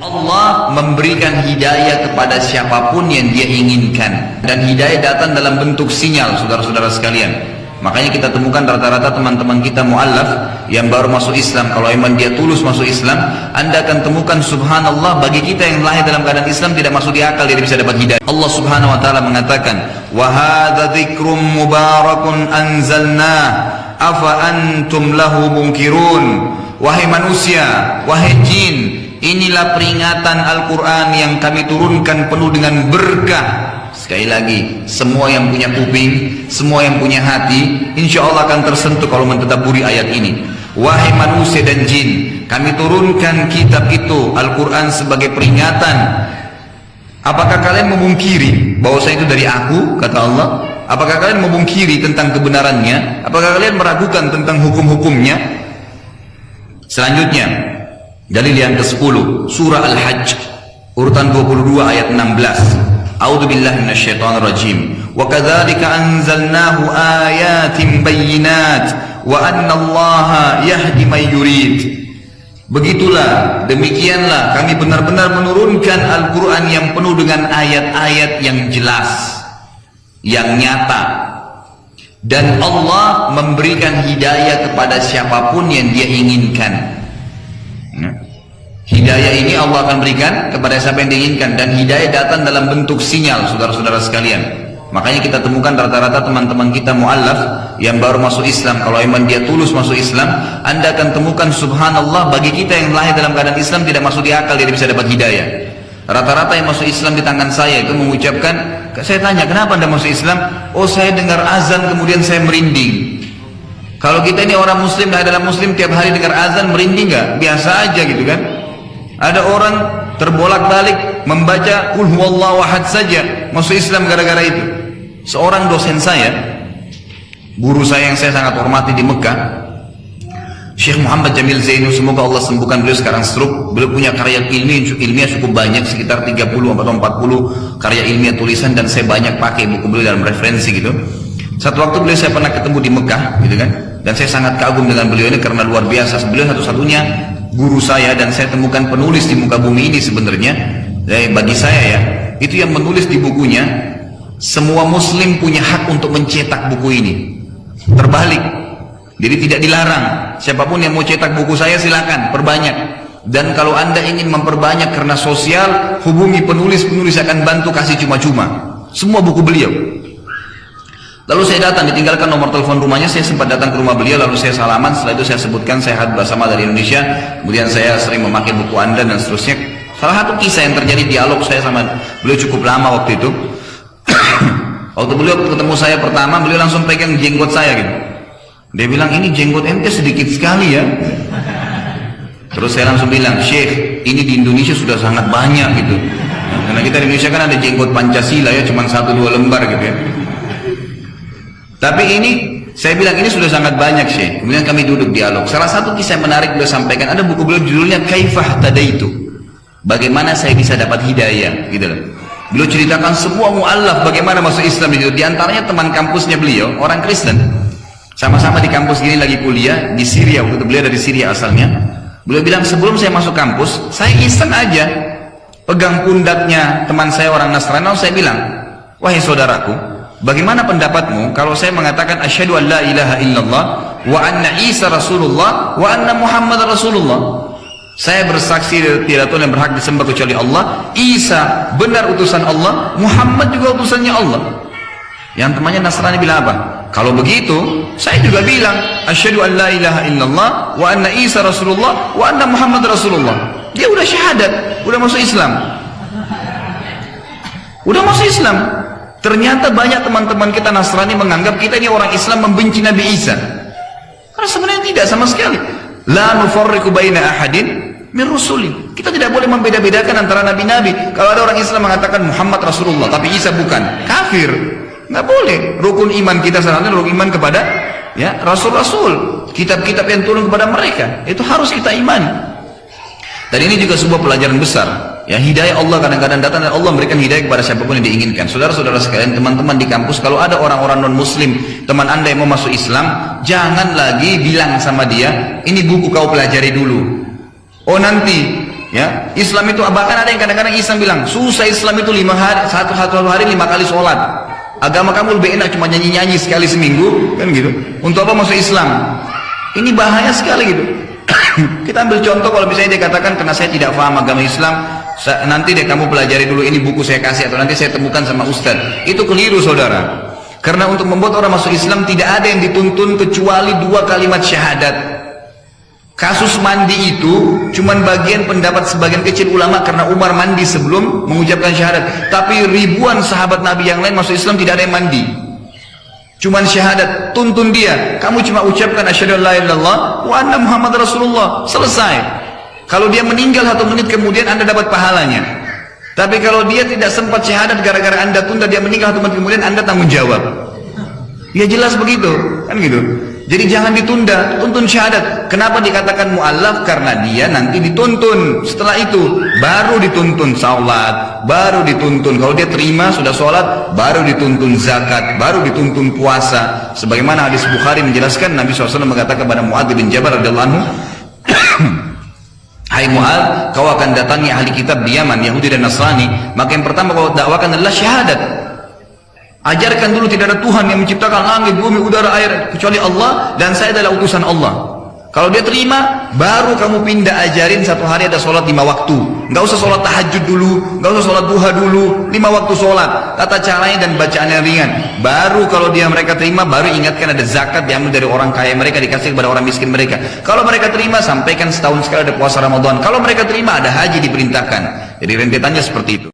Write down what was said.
Allah memberikan hidayah kepada siapapun yang dia inginkan, dan hidayah datang dalam bentuk sinyal, saudara-saudara sekalian. Makanya kita temukan rata-rata teman-teman kita mu'allaf yang baru masuk Islam, kalau memang dia tulus masuk Islam, anda akan temukan subhanallah, bagi kita yang lahir dalam keadaan Islam tidak masuk di akal dia bisa dapat hidayah. Allah subhanahu wa ta'ala mengatakan, wa hadza dzikrum mubarakun anzalna afa antum lahu munkirun. Wahai manusia, wahai jin, inilah peringatan Al-Quran yang kami turunkan penuh dengan berkah. Sekali lagi, semua yang punya kuping, semua yang punya hati, insya Allah akan tersentuh kalau mentadabburi ayat ini. Wahai manusia dan jin, kami turunkan kitab itu, Al-Quran, sebagai peringatan. Apakah kalian memungkiri bahwa itu dari aku, kata Allah? Apakah kalian memungkiri tentang kebenarannya? Apakah kalian meragukan tentang hukum-hukumnya? Selanjutnya, dalil yang ke-10, surah Al-Hajj, urutan 22 ayat 16. A'udzubillahi minasyaitonirrajim. Wa kadzalika anzalnahu ayatin bayyinat wa anna Allaha yahdi may yurid. Begitulah, demikianlah kami benar-benar menurunkan Al-Quran yang penuh dengan ayat-ayat yang jelas, yang nyata. Dan Allah memberikan hidayah kepada siapapun yang dia inginkan. Hidayah ini Allah akan berikan kepada siapa yang diinginkan, dan hidayah datang dalam bentuk sinyal, saudara-saudara sekalian. Makanya kita temukan rata-rata teman-teman kita mu'allaf yang baru masuk Islam, kalau memang dia tulus masuk Islam, anda akan temukan subhanallah, bagi kita yang lahir dalam keadaan Islam tidak masuk di akal dia bisa dapat hidayah. Rata-rata yang masuk Islam di tangan saya itu mengucapkan, saya tanya, kenapa anda masuk Islam? Oh, saya dengar azan kemudian saya merinding. Kalau kita ini orang muslim, lahir dalam muslim, tiap hari dengar azan merinding nggak? Biasa aja gitu kan. Ada orang terbolak-balik membaca qul huwallahu ahad saja masuk Islam gara-gara itu. Seorang dosen saya, guru saya yang saya sangat hormati di Mekah, Syekh Muhammad Jamil Zainu, semoga Allah sembuhkan beliau, sekarang stroke. Beliau punya karya ilmiah cukup banyak, sekitar 30 atau 40 karya ilmiah tulisan, dan saya banyak pakai buku beliau dalam referensi gitu. Satu waktu beliau saya pernah ketemu di Mekah gitu kan, dan saya sangat kagum dengan beliau ini karena luar biasa. Beliau satu-satunya guru saya, dan saya temukan penulis di muka bumi ini sebenarnya. Bagi saya ya, itu yang menulis di bukunya, semua muslim punya hak untuk mencetak buku ini. Terbalik. Jadi tidak dilarang, siapapun yang mau cetak buku saya silakan, perbanyak. Dan kalau anda ingin memperbanyak karena sosial, hubungi penulis akan bantu kasih cuma-cuma semua buku beliau. Lalu saya datang, ditinggalkan nomor telepon rumahnya, saya sempat datang ke rumah beliau, lalu saya salaman. Setelah itu saya sebutkan saya bersama dari Indonesia, kemudian saya sering memakai buku anda dan seterusnya. Salah satu kisah yang terjadi, dialog saya sama beliau cukup lama waktu itu. Waktu beliau ketemu saya pertama, beliau langsung pegang jenggot saya gitu. Dia bilang, ini jenggot ente sedikit sekali ya. Terus saya langsung bilang, Syekh, ini di Indonesia sudah sangat banyak gitu. Karena kita di Indonesia kan ada jenggot Pancasila ya, cuma 1-2 lembar gitu ya. Tapi ini, saya bilang ini sudah sangat banyak Syekh. Kemudian kami duduk dialog. Salah satu kisah yang menarik beliau sampaikan, ada buku beliau judulnya Kaifah Tadaitu. Bagaimana saya bisa dapat hidayah gitu loh. Beliau ceritakan semua mu'allaf bagaimana masuk Islam itu. Di antaranya teman kampusnya beliau, orang Kristen. Sama-sama di kampus gini lagi kuliah di Syria, waktu itu beliau dari Syria asalnya. Beliau bilang, sebelum saya masuk kampus, saya iseng aja pegang pundaknya teman saya orang Nasrani. Saya bilang, wahai saudaraku, bagaimana pendapatmu kalau saya mengatakan asyhadu an la ilaha illallah wa anna Isa Rasulullah wa anna Muhammad Rasulullah? Saya bersaksi tidak Tuhan yang berhak disembah kecuali Allah, Isa benar utusan Allah, Muhammad juga utusannya Allah. Yang temannya Nasrani bilang apa? Kalau begitu, saya juga bilang asyhadu an la ilaha illallah wa anna Isa Rasulullah wa anna Muhammad Rasulullah. Dia udah syahadat, udah masuk Islam. Udah masuk Islam. Ternyata banyak teman-teman kita Nasrani menganggap kita ini orang Islam membenci Nabi Isa. Karena sebenarnya tidak sama sekali. La nufarriqu baina ahadin min rusulih. Kita tidak boleh membeda-bedakan antara nabi-nabi. Kalau ada orang Islam mengatakan Muhammad Rasulullah tapi Isa bukan, kafir. Nggak boleh. Rukun iman kita sebenarnya rukun iman kepada ya rasul-rasul, kitab-kitab yang turun kepada mereka, itu harus kita imani. Dan ini juga sebuah pelajaran besar ya, hidayah Allah kadang-kadang datang dan Allah memberikan hidayah kepada siapapun yang diinginkan. Saudara-saudara sekalian, teman-teman di kampus, kalau ada orang-orang non muslim teman anda yang mau masuk Islam, jangan lagi bilang sama dia, ini buku kau pelajari dulu, oh nanti Ya, Islam itu bahkan ada yang kadang-kadang Islam bilang susah Islam itu satu hari 5 kali sholat. Agama kamu lebih enak cuma nyanyi-nyanyi sekali seminggu, kan gitu. Untuk apa masuk Islam? Ini bahaya sekali gitu. Kita ambil contoh kalau misalnya dia katakan karena saya tidak paham agama Islam, nanti deh kamu pelajari dulu ini buku saya kasih atau nanti saya temukan sama ustaz. Itu keliru saudara. Karena untuk membuat orang masuk Islam tidak ada yang dituntun kecuali 2 kalimat syahadat. Kasus mandi itu cuman bagian pendapat sebagian kecil ulama karena Umar mandi sebelum mengucapkan syahadat. Tapi ribuan sahabat Nabi yang lain masuk Islam tidak ada yang mandi. Cuman syahadat, tuntun dia. Kamu cuma ucapkan asyhadu an la ilaha illallah wa anna Muhammad Rasulullah. Selesai. Kalau dia meninggal 1 menit kemudian Anda dapat pahalanya. Tapi kalau dia tidak sempat syahadat gara-gara Anda tunda dia meninggal 1 menit kemudian Anda tanggung jawab. Ya jelas begitu, kan gitu. Jadi jangan ditunda, tuntun syahadat. Kenapa dikatakan mu'allaf? Karena dia nanti dituntun. Setelah itu baru dituntun salat, baru dituntun kalau dia terima sudah sholat, baru dituntun zakat, baru dituntun puasa. Sebagaimana hadis Bukhari menjelaskan, Nabi SAW mengatakan kepada Mu'adz bin Jabal radhiyallahu anhu, hai Mu'adz, kau akan datangi ahli kitab di Yaman, Yahudi dan Nasrani, maka yang pertama kau dakwakan adalah syahadat. Ajarkan dulu tidak ada Tuhan yang menciptakan langit, bumi, udara, air kecuali Allah dan saya adalah utusan Allah. Kalau dia terima, baru kamu pindah ajarin 1 hari ada sholat 5 waktu. Nggak usah sholat tahajud dulu, nggak usah sholat duha dulu, 5 waktu sholat. Tata caranya dan bacaan yang ringan. Baru kalau mereka terima, baru ingatkan ada zakat diambil dari orang kaya mereka dikasih kepada orang miskin mereka. Kalau mereka terima, sampaikan setahun sekali ada puasa Ramadan. Kalau mereka terima, ada haji diperintahkan. Jadi rentetannya seperti itu.